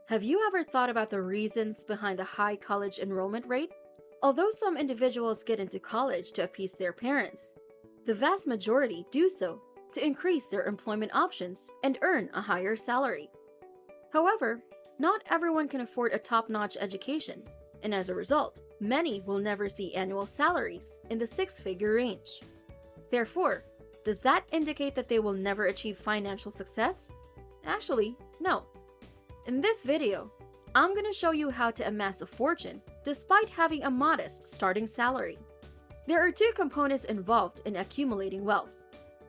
Have you ever thought about the reasons behind the high college enrollment rate? Although some individuals get into college to appease their parents, the vast majority do so to increase their employment options and earn a higher salary. However, not everyone can afford a top-notch education, and as a result, many will never see annual salaries in the six-figure range. Therefore, does that indicate that they will never achieve financial success? Actually, no. In this video, I'm going to show you how to amass a fortune despite having a modest starting salary. There are two components involved in accumulating wealth.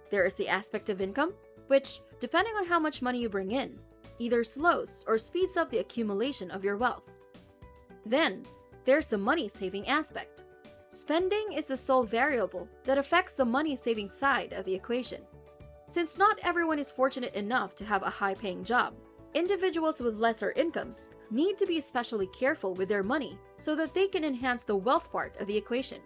There is the aspect of income, which, depending on how much money you bring in, either slows or speeds up the accumulation of your wealth. Then, there's the money-saving aspect. Spending is the sole variable that affects the money-saving side of the equation. Since not everyone is fortunate enough to have a high-paying job, individuals with lesser incomes need to be especially careful with their money so that they can enhance the wealth part of the equation.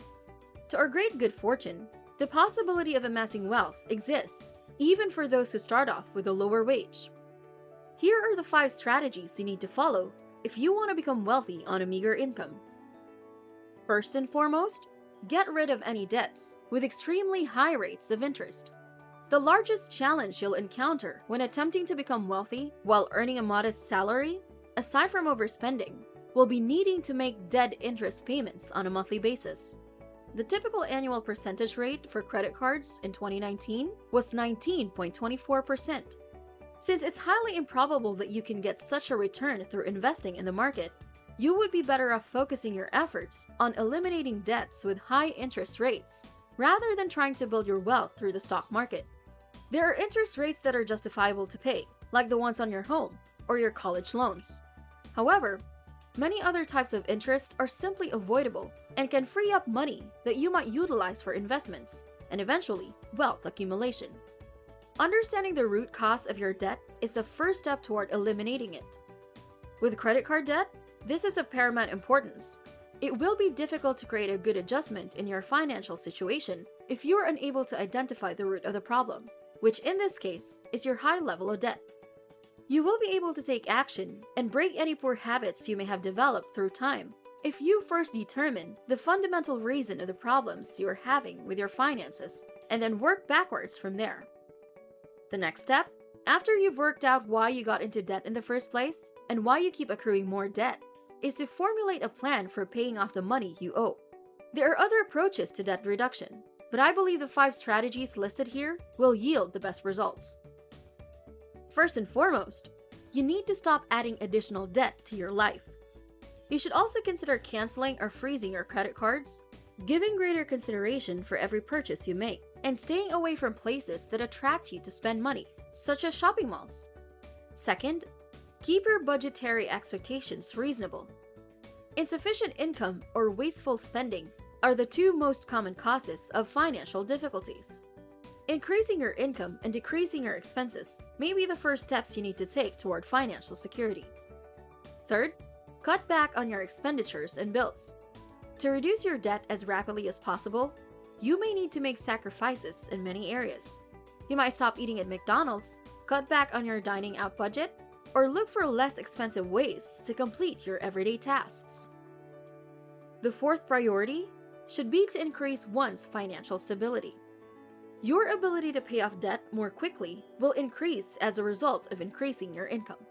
To our great good fortune, the possibility of amassing wealth exists even for those who start off with a lower wage. Here are the 5 strategies you need to follow if you want to become wealthy on a meager income. First and foremost, get rid of any debts with extremely high rates of interest. The largest challenge you'll encounter when attempting to become wealthy while earning a modest salary, aside from overspending, will be needing to make dead interest payments on a monthly basis. The typical annual percentage rate for credit cards in 2019 was 19.24%. Since it's highly improbable that you can get such a return through investing in the market, you would be better off focusing your efforts on eliminating debts with high interest rates, rather than trying to build your wealth through the stock market. There are interest rates that are justifiable to pay, like the ones on your home or your college loans. However, many other types of interest are simply avoidable and can free up money that you might utilize for investments and eventually wealth accumulation. Understanding the root cause of your debt is the first step toward eliminating it. With credit card debt, this is of paramount importance. It will be difficult to create a good adjustment in your financial situation if you are unable to identify the root of the problem, which in this case is your high level of debt. You will be able to take action and break any poor habits you may have developed through time if you first determine the fundamental reason of the problems you are having with your finances and then work backwards from there. The next step, after you've worked out why you got into debt in the first place and why you keep accruing more debt, is to formulate a plan for paying off the money you owe. There are other approaches to debt reduction, but I believe the 5 strategies listed here will yield the best results. First and foremost, you need to stop adding additional debt to your life. You should also consider canceling or freezing your credit cards, giving greater consideration for every purchase you make, and staying away from places that attract you to spend money, such as shopping malls. Second, keep your budgetary expectations reasonable. Insufficient income or wasteful spending are the 2 most common causes of financial difficulties. Increasing your income and decreasing your expenses may be the first steps you need to take toward financial security. Third, cut back on your expenditures and bills. To reduce your debt as rapidly as possible, you may need to make sacrifices in many areas. You might stop eating at McDonald's, cut back on your dining out budget, or look for less expensive ways to complete your everyday tasks. The 4th priority should be to increase one's financial stability. Your ability to pay off debt more quickly will increase as a result of increasing your income.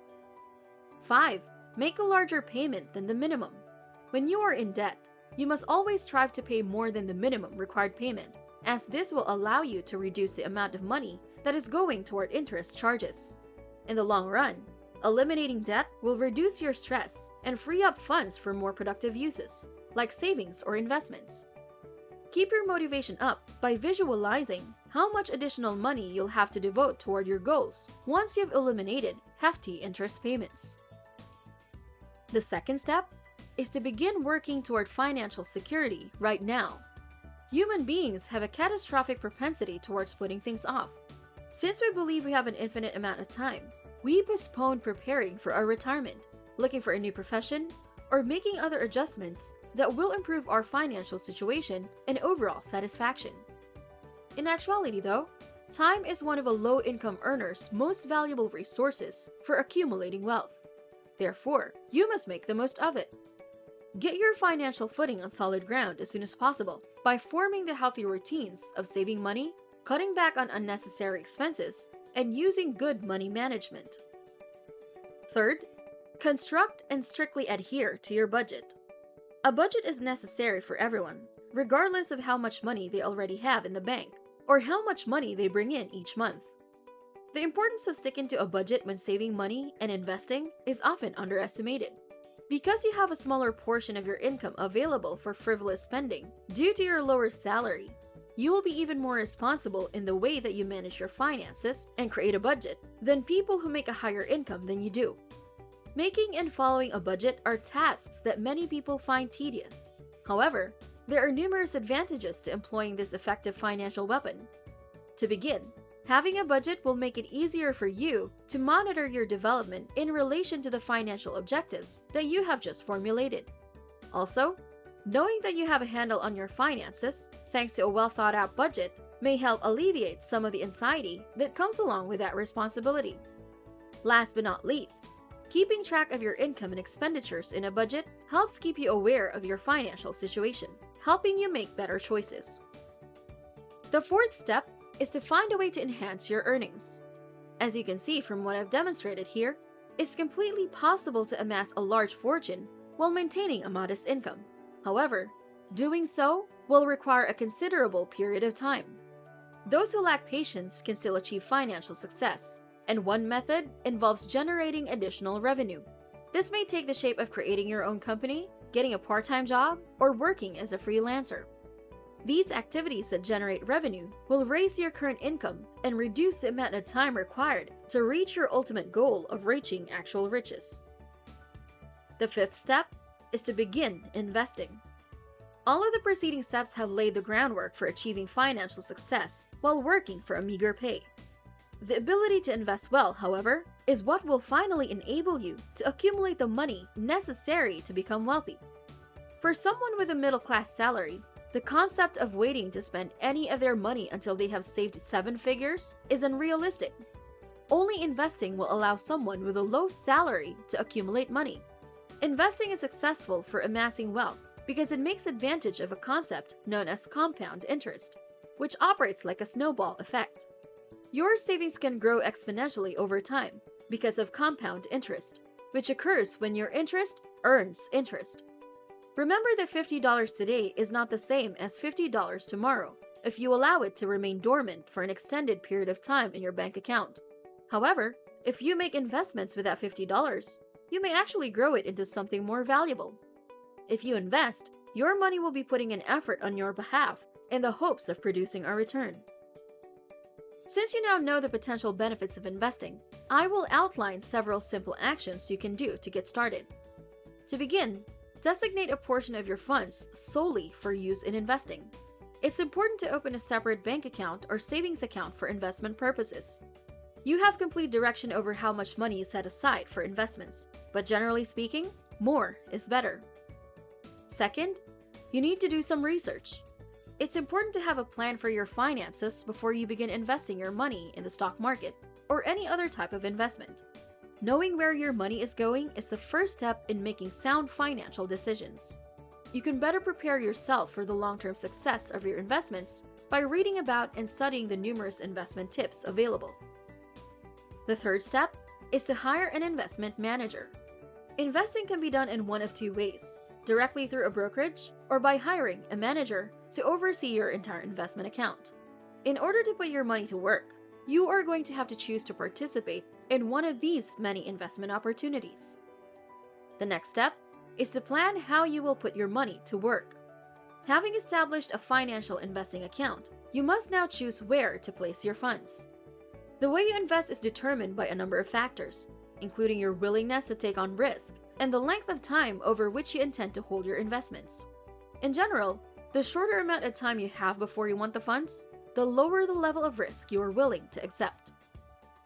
5. Make a larger payment than the minimum. When you are in debt, you must always strive to pay more than the minimum required payment, as this will allow you to reduce the amount of money that is going toward interest charges. In the long run, eliminating debt will reduce your stress and free up funds for more productive uses, like savings or investments. Keep your motivation up by visualizing how much additional money you'll have to devote toward your goals once you've eliminated hefty interest payments. The second step is to begin working toward financial security right now. Human beings have a catastrophic propensity towards putting things off. Since we believe we have an infinite amount of time, we postpone preparing for our retirement, looking for a new profession, or making other adjustments that will improve our financial situation and overall satisfaction. In actuality though, time is one of a low-income earner's most valuable resources for accumulating wealth. Therefore, you must make the most of it. Get your financial footing on solid ground as soon as possible by forming the healthy routines of saving money, cutting back on unnecessary expenses, and using good money management. Third, construct and strictly adhere to your budget. A budget is necessary for everyone, regardless of how much money they already have in the bank or how much money they bring in each month. The importance of sticking to a budget when saving money and investing is often underestimated. Because you have a smaller portion of your income available for frivolous spending due to your lower salary, you will be even more responsible in the way that you manage your finances and create a budget than people who make a higher income than you do. Making and following a budget are tasks that many people find tedious. However, there are numerous advantages to employing this effective financial weapon. To begin, having a budget will make it easier for you to monitor your development in relation to the financial objectives that you have just formulated. Also, knowing that you have a handle on your finances, thanks to a well-thought-out budget, may help alleviate some of the anxiety that comes along with that responsibility. Last but not least, keeping track of your income and expenditures in a budget helps keep you aware of your financial situation, helping you make better choices. The fourth step is to find a way to enhance your earnings. As you can see from what I've demonstrated here, it's completely possible to amass a large fortune while maintaining a modest income. However, doing so will require a considerable period of time. Those who lack patience can still achieve financial success, and one method involves generating additional revenue. This may take the shape of creating your own company, getting a part-time job, or working as a freelancer. These activities that generate revenue will raise your current income and reduce the amount of time required to reach your ultimate goal of reaching actual riches. The fifth step is to begin investing. All of the preceding steps have laid the groundwork for achieving financial success while working for a meager pay. The ability to invest well, however, is what will finally enable you to accumulate the money necessary to become wealthy. For someone with a middle-class salary, the concept of waiting to spend any of their money until they have saved 7 figures is unrealistic. Only investing will allow someone with a low salary to accumulate money. Investing is successful for amassing wealth because it makes advantage of a concept known as compound interest, which operates like a snowball effect. Your savings can grow exponentially over time because of compound interest, which occurs when your interest earns interest. Remember that $50 today is not the same as $50 tomorrow if you allow it to remain dormant for an extended period of time in your bank account. However, if you make investments with that $50, you may actually grow it into something more valuable. If you invest, your money will be putting an effort on your behalf in the hopes of producing a return. Since you now know the potential benefits of investing, I will outline several simple actions you can do to get started. To begin, designate a portion of your funds solely for use in investing. It's important to open a separate bank account or savings account for investment purposes. You have complete direction over how much money is set aside for investments, but generally speaking, more is better. Second, you need to do some research. It's important to have a plan for your finances before you begin investing your money in the stock market or any other type of investment. Knowing where your money is going is the first step in making sound financial decisions. You can better prepare yourself for the long-term success of your investments by reading about and studying the numerous investment tips available. The third step is to hire an investment manager. Investing can be done in one of 2 ways: directly through a brokerage or by hiring a manager to oversee your entire investment account. In order to put your money to work, you are going to have to choose to participate in one of these many investment opportunities. The next step is to plan how you will put your money to work. Having established a financial investing account, you must now choose where to place your funds. The way you invest is determined by a number of factors, including your willingness to take on risk and the length of time over which you intend to hold your investments. In general, the shorter amount of time you have before you want the funds, the lower the level of risk you are willing to accept.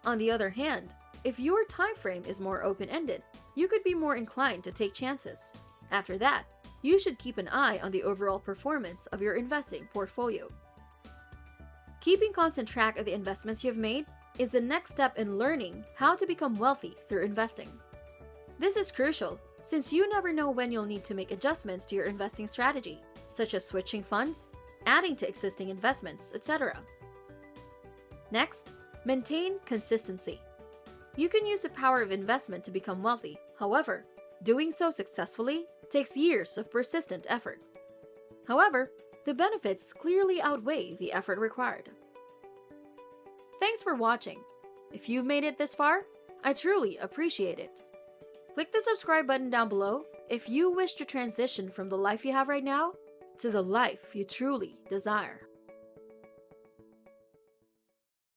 On the other hand, if your time frame is more open-ended, you could be more inclined to take chances. After that, you should keep an eye on the overall performance of your investing portfolio. Keeping constant track of the investments you have made is the next step in learning how to become wealthy through investing. This is crucial since you never know when you'll need to make adjustments to your investing strategy, such as switching funds, adding to existing investments, etc. Next, maintain consistency. You can use the power of investment to become wealthy. However, doing so successfully takes years of persistent effort. However, the benefits clearly outweigh the effort required. Thanks for watching. If you've made it this far, I truly appreciate it. Click the subscribe button down below if you wish to transition from the life you have right now to the life you truly desire.